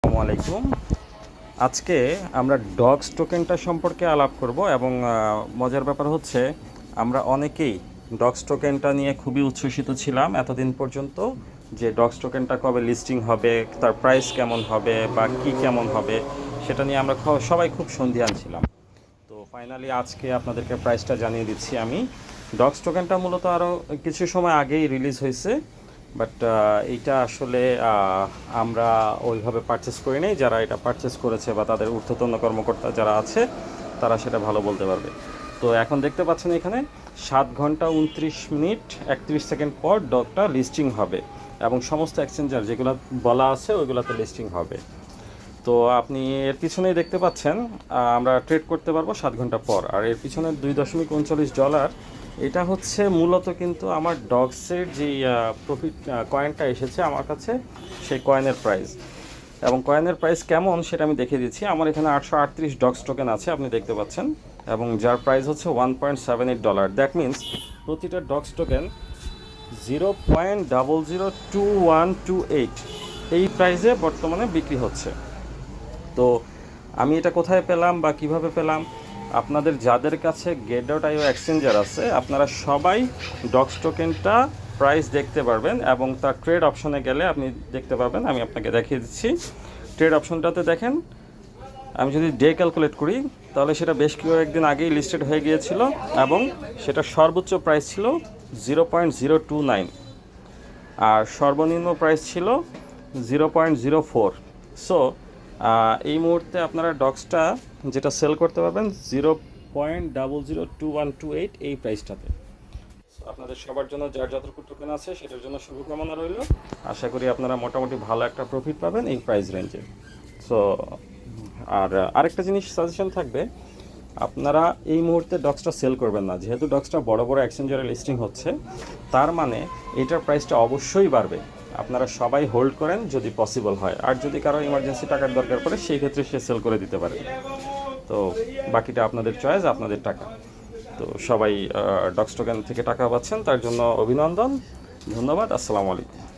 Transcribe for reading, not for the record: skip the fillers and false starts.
আসসালামু আলাইকুম। আজকে আমরা ডগস টোকেনটা সম্পর্কে আলাপ করব এবং মজার ব্যাপার হচ্ছে আমরা অনেকেই ডগস টোকেনটা নিয়ে খুবই উচ্ছ্বসিত ছিলাম এতদিন পর্যন্ত, যে ডগস টোকেনটা কবে লিস্টিং হবে, তার প্রাইস কেমন হবে বা কি কেমন হবে সেটা নিয়ে আমরা সবাই খুব সন্দিহান ছিলাম। তো ফাইনালি আজকে আপনাদেরকে প্রাইসটা জানিয়ে দিচ্ছি আমি। ডগস টোকেনটা মূলত আরও কিছু সময় আগেই রিলিজ হয়েছে, বাট এইটা আসলে আমরা ওইভাবে পারচেস করি নাই। যারা এটা পারচেস করেছে বা তাদের ঊর্ধ্বতন কর্মকর্তা যারা আছে তারা সেটা ভালো বলতে পারবে। তো এখন দেখতে পাচ্ছেন এখানে 7 ঘন্টা 29 মিনিট 31 সেকেন্ড পর ডগটা লিস্টিং হবে এবং সমস্ত এক্সচেঞ্জার যেগুলো বলা আছে ওইগুলোতে লিস্টিং হবে। তো আপনি এর পিছনেই দেখতে পাচ্ছেন আমরা ট্রেড করতে পারবো 7 ঘন্টা পর। আর এর পিছনে $2.39, এটা হচ্ছে মূলত কিন্তু আমার ডগসের যেই প্রফিট কয়েনটা এসেছে আমার কাছে, সেই কয়েনের প্রাইস। এবং কয়েনের প্রাইস কেমন সেটা আমি দেখিয়ে দিচ্ছি। আমার এখানে 838 ডগস টোকেন আছে, আপনি দেখতে পাচ্ছেন, এবং যার প্রাইস হচ্ছে $1.78। দ্যাট মিন্স প্রতিটা ডগস টোকেন 0.002128 এই প্রাইসে বর্তমানে বিক্রি হচ্ছে। তো আমি এটা কোথায় পেলাম বা কিভাবে পেলাম, আপনাদের যাদের কাছে get.io এক্সচেঞ্জার আছে আপনারা সবাই ডগস টোকেনটা প্রাইস দেখতে পারবেন এবং তার ট্রেড অপশনে গেলে আপনি দেখতে পারবেন। আমি আপনাকে দেখিয়ে দিচ্ছি। ট্রেড অপশনটাতে দেখেন, আমি যদি ডে ক্যালকুলেট করি তাহলে সেটা বেশ কয়েকদিন আগেই লিস্টেড হয়ে গিয়েছিল এবং সেটা সর্বোচ্চ প্রাইস ছিল 0.029 আর সর্বনিম্ন প্রাইস ছিল 0.04। সো এই মুহূর্তে আপনারা ডগসটা যেটা সেল করতে পারবেন 0.002128 এই প্রাইসটাতে। আপনাদের সবার জন্য যার যতটুকু টোকেন আছে সেটার জন্য শুভকামনা রইল। আশা করি আপনারা মোটামুটি ভালো একটা প্রফিট পাবেন এই প্রাইস রেঞ্জে। সো আর আরেকটা জিনিস সাজেশন থাকবে, আপনারা এই মুহূর্তে ডগসটা সেল করবেন না। যেহেতু ডগসটা বড় বড় এক্সচেঞ্জারে লিস্টিং হচ্ছে, তার মানে এটার প্রাইসটা অবশ্যই বাড়বে। আপনারা সবাই হোল্ড করেন যদি পসিবল হয়, আর যদি কারো ইমার্জেন্সি টাকার দরকার পড়ে সেই ক্ষেত্রে সে সেল করে দিতে পারে। তো বাকিটা আপনাদের চয়েস, আপনাদের টাকা। তো সবাই ডগস টোকেন থেকে টাকা পাচ্ছেন, তার জন্য অভিনন্দন, ধন্যবাদ। আসসালামু আলাইকুম।